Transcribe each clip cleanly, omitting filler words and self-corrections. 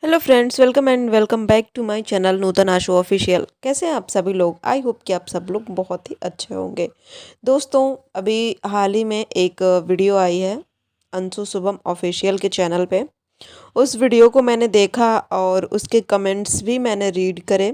Hello friends, welcome and welcome back to my channel Nutan Ashu official. कैसे हैं आप सभी लोग? आई होप कि आप सब लोग बहुत ही अच्छे होंगे। दोस्तों, अभी हाल ही में एक वीडियो आई है अंशु शुभम ऑफिशियल के चैनल पे। उस वीडियो को मैंने देखा और उसके कमेंट्स भी मैंने रीड करे।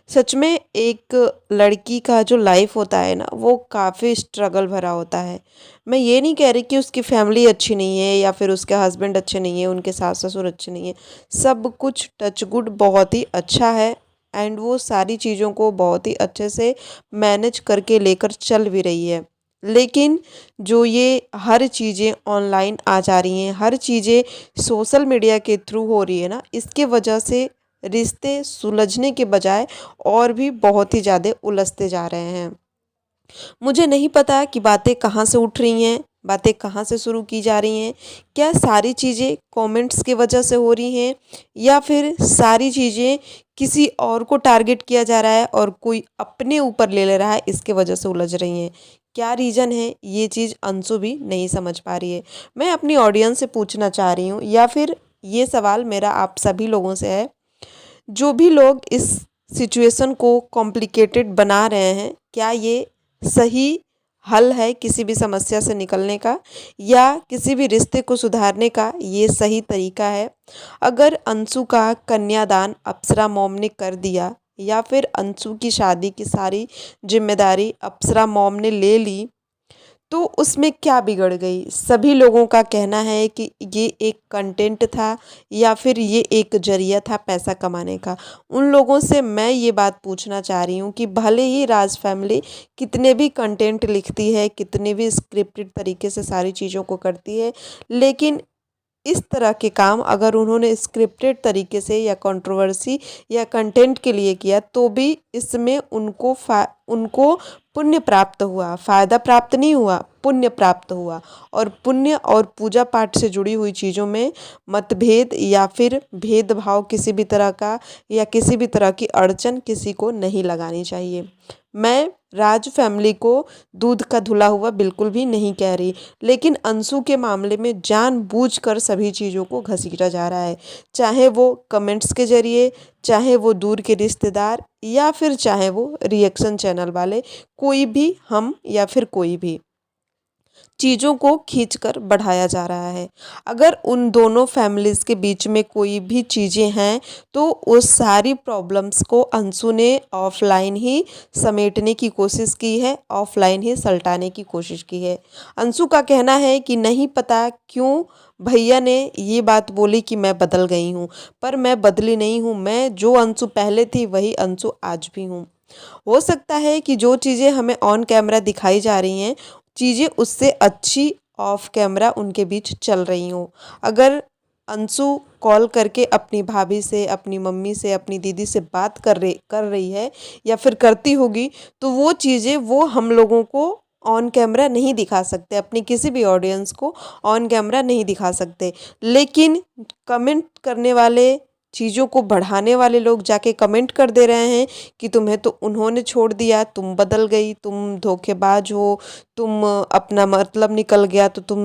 सच में एक लड़की का जो लाइफ होता है ना, वो काफ़ी स्ट्रगल भरा होता है। मैं ये नहीं कह रही कि उसकी फैमिली अच्छी नहीं है या फिर उसके हस्बैंड अच्छे नहीं है, उनके सास ससुर अच्छे नहीं है। सब कुछ टच गुड बहुत ही अच्छा है एंड वो सारी चीज़ों को बहुत ही अच्छे से मैनेज करके लेकर चल भी रही है। लेकिन जो ये हर चीज़ें ऑनलाइन आ जा रही हैं, हर चीज़ें सोशल मीडिया के थ्रू हो रही है ना, इसके वजह से रिश्ते सुलझने के बजाय और भी बहुत ही ज़्यादा उलझते जा रहे हैं। मुझे नहीं पता कि बातें कहाँ से उठ रही हैं, बातें कहाँ से शुरू की जा रही हैं। क्या सारी चीज़ें कमेंट्स की वजह से हो रही हैं या फिर सारी चीज़ें किसी और को टारगेट किया जा रहा है और कोई अपने ऊपर ले ले रहा है, इसके वजह से उलझ रही हैं। क्या रीज़न है, ये चीज़ अंशु भी नहीं समझ पा रही है। मैं अपनी ऑडियंस से पूछना चाह रही हूँ या फिर ये सवाल मेरा आप सभी लोगों से है, जो भी लोग इस सिचुएशन को कॉम्प्लिकेटेड बना रहे हैं, क्या ये सही हल है किसी भी समस्या से निकलने का या किसी भी रिश्ते को सुधारने का ये सही तरीका है? अगर अंशु का कन्यादान अप्सरा मॉम ने कर दिया या फिर अंशु की शादी की सारी जिम्मेदारी अप्सरा मॉम ने ले ली, तो उसमें क्या बिगड़ गई? सभी लोगों का कहना है कि ये एक कंटेंट था या फिर ये एक ज़रिया था पैसा कमाने का। उन लोगों से मैं ये बात पूछना चाह रही हूँ कि भले ही राज फैमिली कितने भी कंटेंट लिखती है, कितने भी स्क्रिप्टेड तरीके से सारी चीज़ों को करती है, लेकिन इस तरह के काम अगर उन्होंने स्क्रिप्टेड तरीके से या कंट्रोवर्सी या कंटेंट के लिए किया, तो भी इसमें उनको पुण्य प्राप्त हुआ, फ़ायदा प्राप्त नहीं हुआ, पुण्य प्राप्त हुआ। और पुण्य और पूजा पाठ से जुड़ी हुई चीज़ों में मतभेद या फिर भेदभाव किसी भी तरह का या किसी भी तरह की अड़चन किसी को नहीं लगानी चाहिए। मैं राज फैमिली को दूध का धुला हुआ बिल्कुल भी नहीं कह रही, लेकिन अंशु के मामले में जानबूझकर सभी चीज़ों को घसीटा जा रहा है। चाहे वो कमेंट्स के ज़रिए, चाहे वो दूर के रिश्तेदार या फिर चाहे वो रिएक्शन चैनल वाले, कोई भी हम या फिर कोई भी चीज़ों को खींचकर बढ़ाया जा रहा है। अगर उन दोनों फैमिलीज़ के बीच में कोई भी चीज़ें हैं, तो उस सारी प्रॉब्लम्स को अंशु ने ऑफ़लाइन ही समेटने की कोशिश की है, ऑफ़लाइन ही सलटाने की कोशिश की है। अंशु का कहना है कि नहीं पता क्यों भैया ने ये बात बोली कि मैं बदल गई हूँ, पर मैं बदली नहीं हूँ। मैं जो अंशु पहले थी वही अंशु आज भी हूँ। हो सकता है कि जो चीज़ें हमें ऑन कैमरा दिखाई जा रही हैं, चीज़ें उससे अच्छी ऑफ कैमरा उनके बीच चल रही हों। अगर अंशु कॉल करके अपनी भाभी से, अपनी मम्मी से, अपनी दीदी से बात कर रही है या फिर करती होगी, तो वो चीज़ें वो हम लोगों को ऑन कैमरा नहीं दिखा सकते, अपनी किसी भी ऑडियंस को ऑन कैमरा नहीं दिखा सकते। लेकिन कमेंट करने वाले, चीज़ों को बढ़ाने वाले लोग जाके कमेंट कर दे रहे हैं कि तुम्हें तो उन्होंने छोड़ दिया, तुम बदल गई, तुम धोखेबाज हो, तुम अपना मतलब निकल गया तो तुम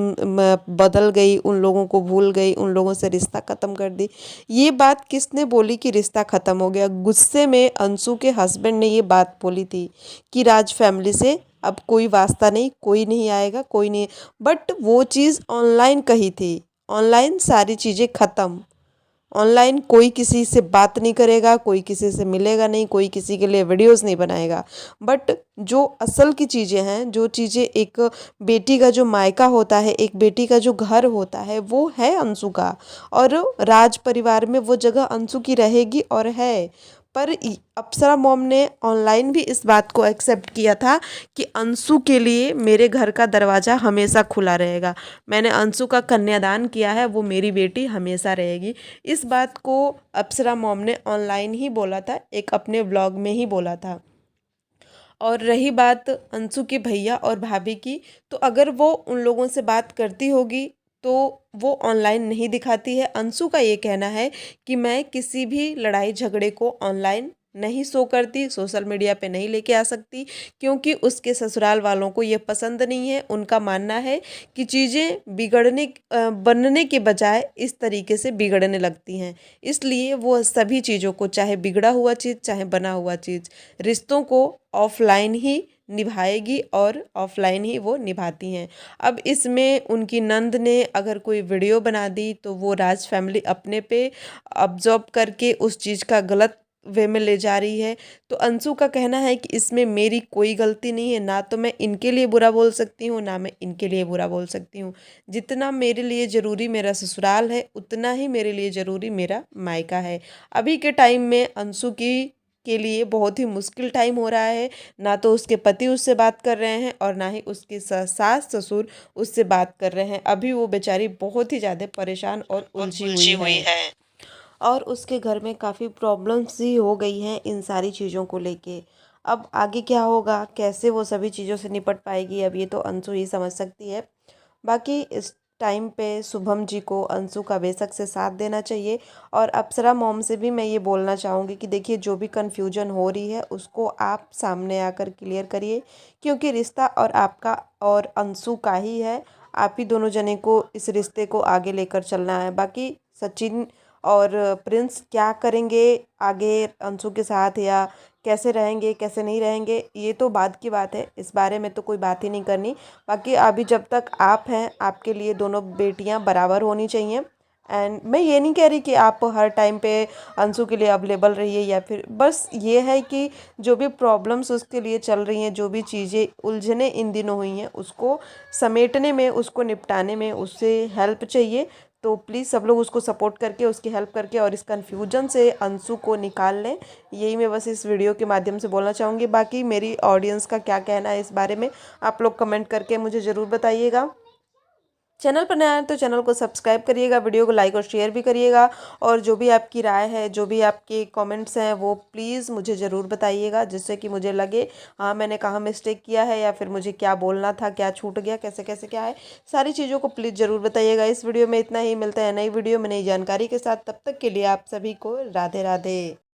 बदल गई, उन लोगों को भूल गई, उन लोगों से रिश्ता ख़त्म कर दी। ये बात किसने बोली कि रिश्ता ख़त्म हो गया? गुस्से में अंशु के हस्बैंड ने ये बात बोली थी कि राज फैमिली से अब कोई वास्ता नहीं, कोई नहीं आएगा, कोई नहीं। बट वो चीज़ ऑनलाइन कही थी, ऑनलाइन सारी चीज़ें ख़त्म। ऑनलाइन कोई किसी से बात नहीं करेगा, कोई किसी से मिलेगा नहीं, कोई किसी के लिए वीडियोस नहीं बनाएगा। बट जो असल की चीज़ें हैं, जो चीज़ें एक बेटी का जो मायका होता है, एक बेटी का जो घर होता है, वो है अंशु का। और राज परिवार में वो जगह अंशु की रहेगी और है। पर अप्सरा मॉम ने ऑनलाइन भी इस बात को एक्सेप्ट किया था कि अंशु के लिए मेरे घर का दरवाज़ा हमेशा खुला रहेगा। मैंने अंशु का कन्यादान किया है, वो मेरी बेटी हमेशा रहेगी। इस बात को अप्सरा मॉम ने ऑनलाइन ही बोला था, एक अपने व्लॉग में ही बोला था। और रही बात अंशु के भैया और भाभी की, तो अगर वो उन लोगों से बात करती होगी तो वो ऑनलाइन नहीं दिखाती है। अंशु का ये कहना है कि मैं किसी भी लड़ाई झगड़े को ऑनलाइन नहीं शो करती, सोशल मीडिया पे नहीं लेके आ सकती, क्योंकि उसके ससुराल वालों को ये पसंद नहीं है। उनका मानना है कि चीज़ें बनने के बजाय इस तरीके से बिगड़ने लगती हैं। इसलिए वो सभी चीज़ों को, चाहे बिगड़ा हुआ चीज़ चाहे बना हुआ चीज़, रिश्तों को ऑफलाइन ही निभाएगी और ऑफलाइन ही वो निभाती हैं। अब इसमें उनकी नंद ने अगर कोई वीडियो बना दी तो वो राज फैमिली अपने पे ऑब्जर्व करके उस चीज़ का गलत वे में ले जा रही है। तो अंशु का कहना है कि इसमें मेरी कोई गलती नहीं है, ना तो मैं इनके लिए बुरा बोल सकती हूँ ना मैं इनके लिए बुरा बोल सकती हूँ। जितना मेरे लिए ज़रूरी मेरा ससुराल है उतना ही मेरे लिए ज़रूरी मेरा मायका है। अभी के टाइम में अंशु की के लिए बहुत ही मुश्किल टाइम हो रहा है। ना तो उसके पति उससे बात कर रहे हैं और ना ही उसके सास ससुर उससे बात कर रहे हैं। अभी वो बेचारी बहुत ही ज़्यादा परेशान और उलझी हुई है और उसके घर में काफ़ी प्रॉब्लम्स ही हो गई हैं इन सारी चीज़ों को लेके। अब आगे क्या होगा, कैसे वो सभी चीज़ों से निपट पाएगी, अब ये तो अंशु ही समझ सकती है। बाकी इस टाइम पे शुभम जी को अंशु का बेशक से साथ देना चाहिए। और अप्सरा मॉम से भी मैं ये बोलना चाहूँगी कि देखिए, जो भी कन्फ्यूजन हो रही है उसको आप सामने आकर क्लियर करिए, क्योंकि रिश्ता और आपका और अंशु का ही है। आप ही दोनों जने को इस रिश्ते को आगे लेकर चलना है। बाकी सचिन और प्रिंस क्या करेंगे आगे अंशु के साथ, या कैसे रहेंगे कैसे नहीं रहेंगे, ये तो बाद की बात है, इस बारे में तो कोई बात ही नहीं करनी। बाकी अभी जब तक आप हैं, आपके लिए दोनों बेटियां बराबर होनी चाहिए। एंड मैं ये नहीं कह रही कि आप हर टाइम पे अंशु के लिए अवेलेबल रहिए, या फिर बस ये है कि जो भी प्रॉब्लम्स उसके लिए चल रही हैं, जो भी चीज़ें उलझने इन दिनों हुई हैं, उसको समेटने में, उसको निपटाने में उससे हेल्प चाहिए। तो प्लीज़ सब लोग उसको सपोर्ट करके, उसकी हेल्प करके और इस कन्फ्यूजन से अंशु को निकाल लें। यही मैं बस इस वीडियो के माध्यम से बोलना चाहूँगी। बाकी मेरी ऑडियंस का क्या कहना है इस बारे में, आप लोग कमेंट करके मुझे ज़रूर बताइएगा। चैनल पर नया है तो चैनल को सब्सक्राइब करिएगा, वीडियो को लाइक और शेयर भी करिएगा। और जो भी आपकी राय है, जो भी आपके कमेंट्स हैं, वो प्लीज़ मुझे ज़रूर बताइएगा, जिससे कि मुझे लगे हाँ मैंने कहाँ मिस्टेक किया है, या फिर मुझे क्या बोलना था, क्या छूट गया, कैसे कैसे क्या है, सारी चीज़ों को प्लीज़ ज़रूर बताइएगा। इस वीडियो में इतना ही, मिलता है नई वीडियो में नई जानकारी के साथ। तब तक के लिए आप सभी को राधे राधे।